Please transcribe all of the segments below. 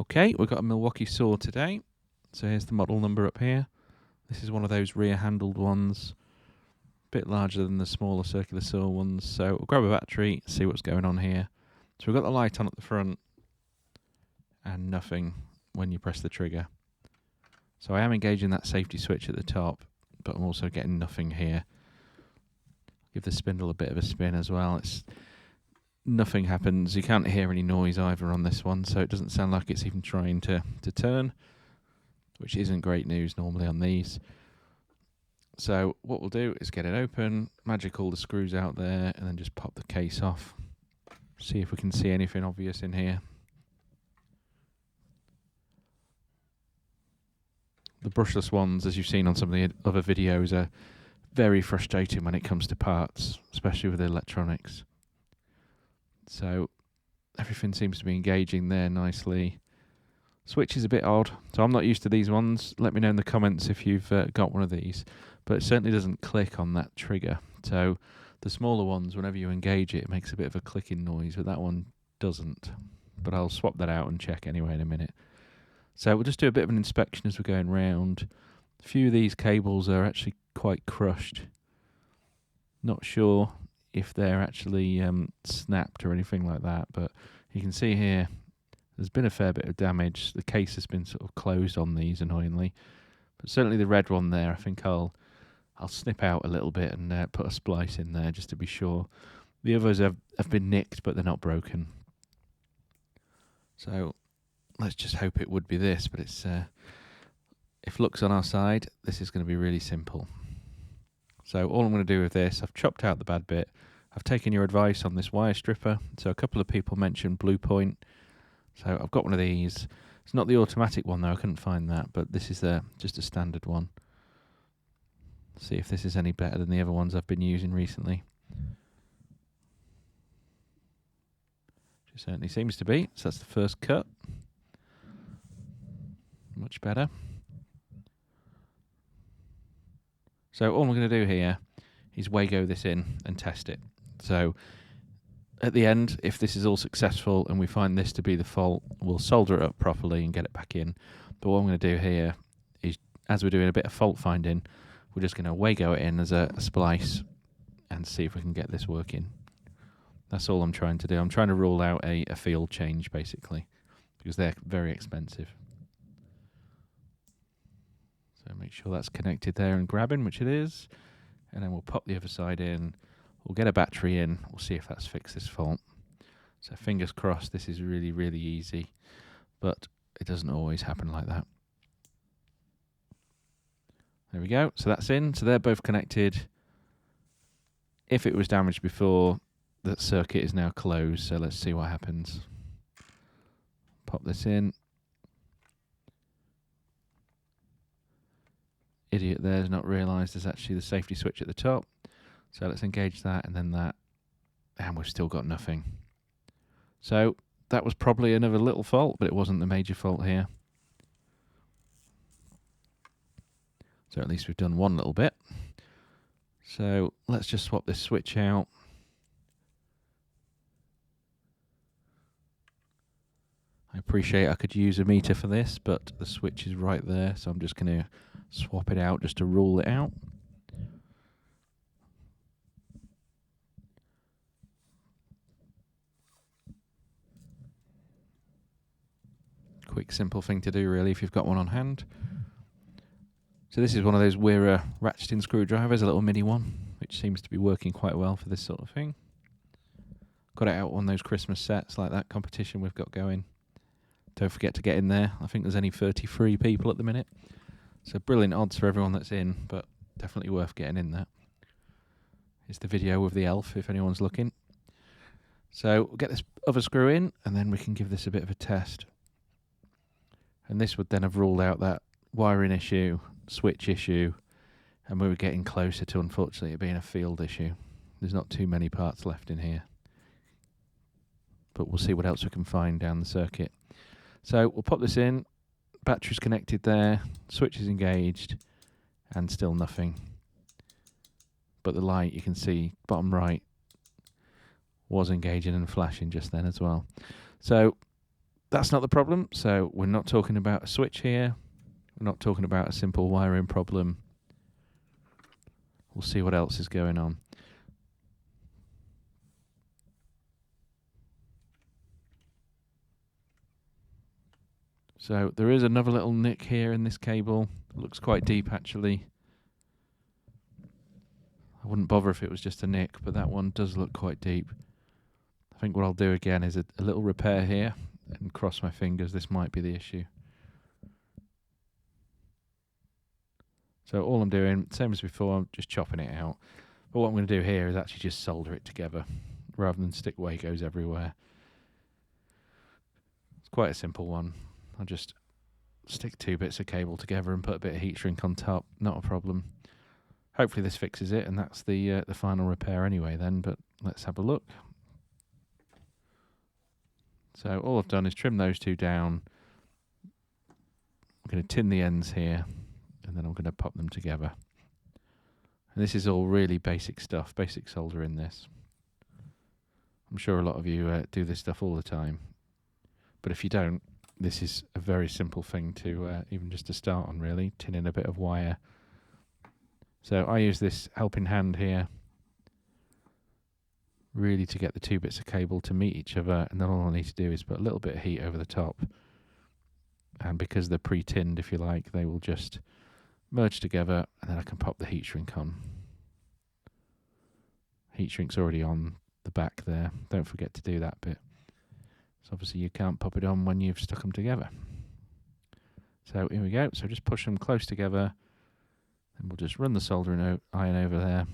Okay, we've got a Milwaukee saw today. So here's the model number up here. This is one of those rear handled ones, a bit larger than the smaller circular saw ones. So we'll grab a battery, see what's going on here. So we've got the light on at the front and nothing when you press the trigger. So I am engaging that safety switch at the top, but I'm also getting nothing here. Give the spindle a bit of a spin as well. Nothing happens. You can't hear any noise either on this one, so it doesn't sound like it's even trying to turn, which isn't great news normally on these. So what we'll do is get it open, magic all the screws out there, and then just pop the case off. See if we can see anything obvious in here. The brushless ones, as you've seen on some of the other videos, are very frustrating when it comes to parts, especially with the electronics. So everything seems to be engaging there nicely. Switch is a bit odd, so I'm not used to these ones. Let me know in the comments if you've got one of these, but it certainly doesn't click on that trigger. So the smaller ones, whenever you engage it, it makes a bit of a clicking noise, but that one doesn't. But I'll swap that out and check anyway in a minute. So we'll just do a bit of an inspection as we're going round. A few of these cables are actually quite crushed. Not sure if they're actually snapped or anything like that, but you can see here there's been a fair bit of damage. The case has been sort of closed on these, annoyingly, but certainly the red one there, I think I'll snip out a little bit and put a splice in there just to be sure. The others have been nicked, but they're not broken. So let's just hope it would be this, but it's if luck's on our side, this is going to be really simple. So all I'm going to do with this, I've chopped out the bad bit. I've taken your advice on this wire stripper. So a couple of people mentioned Blue Point. So I've got one of these. It's not the automatic one though, I couldn't find that, but this is just a standard one. See if this is any better than the other ones I've been using recently. It certainly seems to be. So that's the first cut. Much better. So all I'm going to do here is Wago this in and test it. So at the end, if this is all successful and we find this to be the fault, we'll solder it up properly and get it back in. But what I'm going to do here is, as we're doing a bit of fault finding, we're just going to Wago it in as a splice and see if we can get this working. That's all I'm trying to do. I'm trying to rule out a field change, basically, because they're very expensive. So make sure that's connected there and grabbing, which it is. And then we'll pop the other side in. We'll get a battery in. We'll see if that's fixed this fault. So fingers crossed this is really, really easy. But it doesn't always happen like that. There we go. So that's in. So they're both connected. If it was damaged before, the circuit is now closed. So let's see what happens. Pop this in. Idiot there's not realised there's actually the safety switch at the top. So let's engage that and then that. And we've still got nothing. So that was probably another little fault, but it wasn't the major fault here. So at least we've done one little bit. So let's just swap this switch out. I appreciate I could use a meter for this, but the switch is right there, so I'm just going to swap it out just to rule it out. Quick, simple thing to do, really, if you've got one on hand. So this is one of those Weir ratcheting screwdrivers, a little mini one, which seems to be working quite well for this sort of thing. Got it out on those Christmas sets, like that competition we've got going. Don't forget to get in there. I think there's only 33 people at the minute. So brilliant odds for everyone that's in, but definitely worth getting in there. Here's the video with the elf, if anyone's looking. So we'll get this other screw in, and then we can give this a bit of a test. And this would then have ruled out that wiring issue, switch issue, and we were getting closer to, unfortunately, it being a field issue. There's not too many parts left in here. But we'll see what else we can find down the circuit. So we'll pop this in, battery's connected there, switch is engaged, and still nothing. But the light, you can see, bottom right, was engaging and flashing just then as well. So that's not the problem. So we're not talking about a switch here. We're not talking about a simple wiring problem. We'll see what else is going on. So there is another little nick here in this cable. It looks quite deep actually. I wouldn't bother if it was just a nick, but that one does look quite deep. I think what I'll do again is a little repair here and cross my fingers. This might be the issue. So all I'm doing, same as before, I'm just chopping it out. But what I'm going to do here is actually just solder it together rather than stick Wagos everywhere. It's quite a simple one. I'll just stick 2 bits of cable together and put a bit of heat shrink on top. Not a problem. Hopefully this fixes it, and that's the final repair anyway then, but let's have a look. So all I've done is trim those 2 down. I'm going to tin the ends here, and then I'm going to pop them together. And this is all really basic stuff, basic solder in this. I'm sure a lot of you do this stuff all the time. But if you don't, this is a very simple thing to even just to start on really, tin in a bit of wire. So I use this helping hand here, really to get the 2 bits of cable to meet each other, and then all I need to do is put a little bit of heat over the top. And because they're pre-tinned, if you like, they will just merge together, and then I can pop the heat shrink on. Heat shrink's already on the back there. Don't forget to do that bit. So obviously you can't pop it on when you've stuck them together. So here we go. So just push them close together, and we'll just run the soldering iron over there.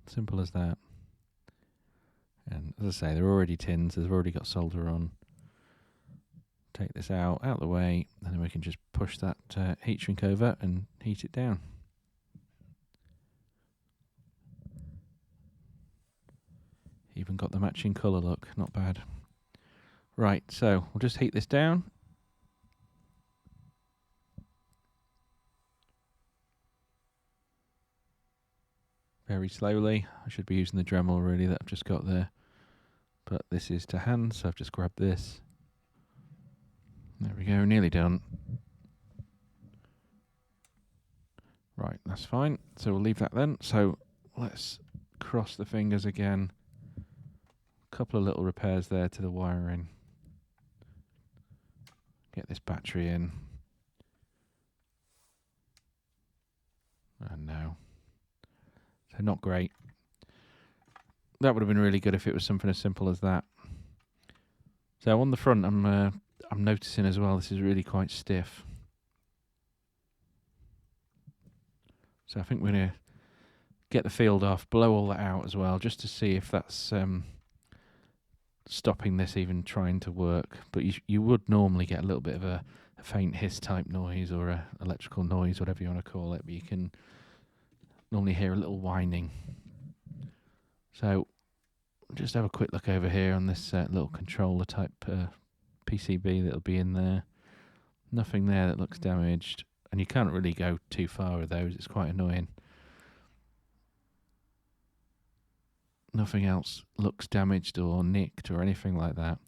Simple as that. And as I say, they're already tins, they've already got solder on. Take this out the way, and then we can just push that heat shrink over and heat it down. Even got the matching colour look, not bad. Right, so we'll just heat this down. Very slowly. I should be using the Dremel really that I've just got there. But this is to hand, so I've just grabbed this. There we go, nearly done. Right, that's fine. So we'll leave that then. So let's cross the fingers again. A couple of little repairs there to the wiring. Get this battery in. And no. So not great. That would have been really good if it was something as simple as that. So on the front, I'm noticing as well, this is really quite stiff. So I think we're going to get the field off, blow all that out as well, just to see if that's stopping this even trying to work. But you would normally get a little bit of a faint hiss type noise or a electrical noise, whatever you want to call it, but you can normally hear a little whining. So just have a quick look over here on this little controller type PCB that'll be in there. Nothing there that looks damaged, and you can't really go too far with those, it's quite annoying. Nothing else looks damaged or nicked or anything like that.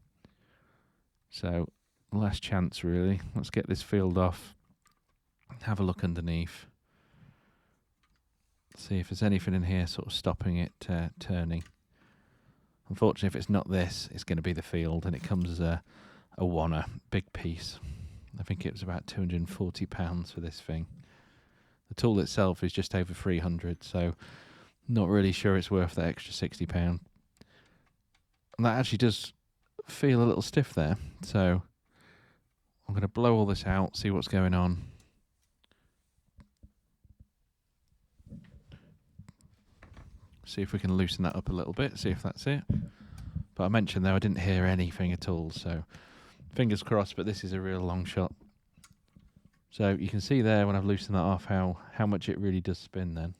So last chance really. Let's get this field off, have a look underneath, see if there's anything in here sort of stopping it turning. Unfortunately, if it's not this, it's going to be the field, and it comes as a Wanner, big piece. I think it was about £240 for this thing. The tool itself is just over 300, so not really sure it's worth that extra £60. And that actually does feel a little stiff there, so I'm going to blow all this out, see what's going on. See if we can loosen that up a little bit, see if that's it. But I mentioned though I didn't hear anything at all, so fingers crossed, but this is a real long shot. So you can see there when I've loosened that off how much it really does spin then.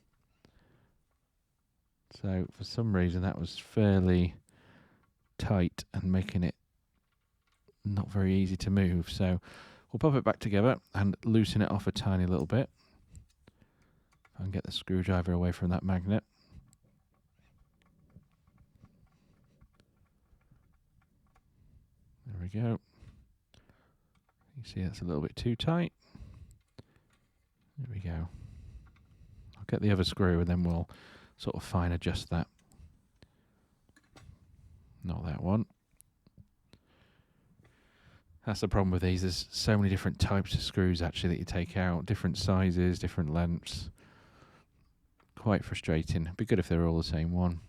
So for some reason that was fairly tight and making it not very easy to move. So we'll pop it back together and loosen it off a tiny little bit. And get the screwdriver away from that magnet. we go. You see that's a little bit too tight. There we go. I'll get the other screw and then we'll sort of fine adjust that. Not that one. That's the problem with these. There's so many different types of screws actually that you take out. Different sizes, different lengths. Quite frustrating. It'd be good if they were all the same one.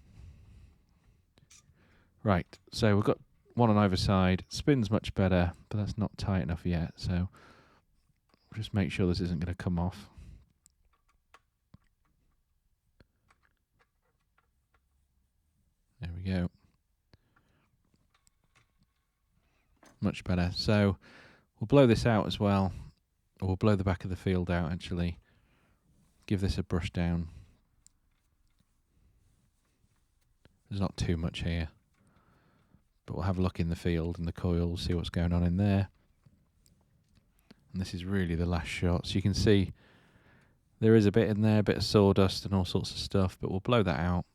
Right, so we've got one on either side. Spins much better, but that's not tight enough yet. So just make sure this isn't going to come off. There we go. Much better. So we'll blow this out as well. Or we'll blow the back of the field out actually. Give this a brush down. There's not too much here. But we'll have a look in the field and the coils, see what's going on in there. And this is really the last shot. So you can see there is a bit in there, a bit of sawdust and all sorts of stuff, but we'll blow that out.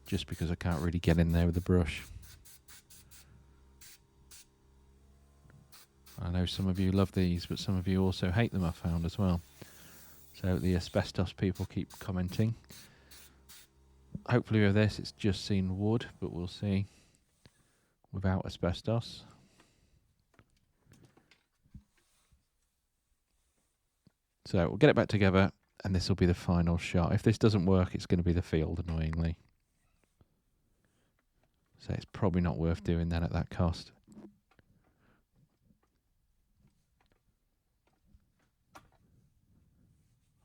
Just because I can't really get in there with the brush. I know some of you love these, but some of you also hate them, I've found as well. So the asbestos people keep commenting. Hopefully with this it's just seen wood, but we'll see without asbestos. So we'll get it back together and this will be the final shot. If this doesn't work, it's going to be the field, annoyingly. So it's probably not worth doing then at that cost.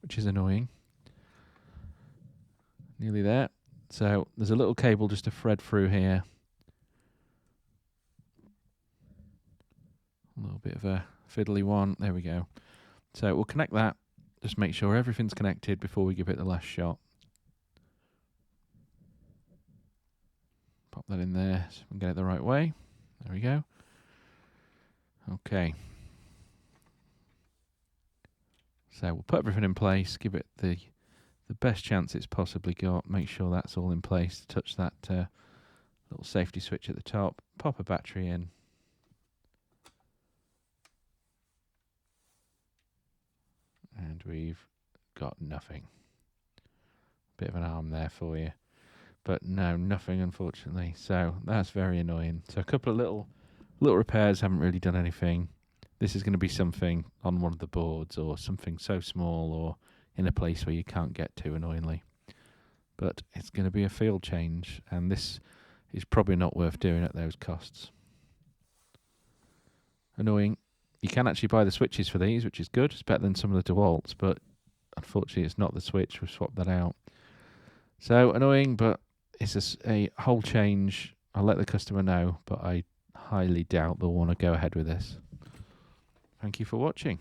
Which is annoying. Nearly there. So there's a little cable just to thread through here. A little bit of a fiddly one. There we go. So we'll connect that. Just make sure everything's connected before we give it the last shot. Pop that in there so we can get it the right way. There we go. Okay. So we'll put everything in place, give it the best chance it's possibly got. Make sure that's all in place. Touch that little safety switch at the top. Pop a battery in. And we've got nothing. Bit of an arm there for you. But no, nothing unfortunately. So that's very annoying. So a couple of little repairs haven't really done anything. This is going to be something on one of the boards or something so small or in a place where you can't get to, annoyingly. But it's going to be a field change, and this is probably not worth doing at those costs. Annoying. You can actually buy the switches for these, which is good. It's better than some of the DeWalt's, but unfortunately it's not the switch. We've swapped that out. So annoying, but it's a whole change. I'll let the customer know, but I highly doubt they'll want to go ahead with this. Thank you for watching.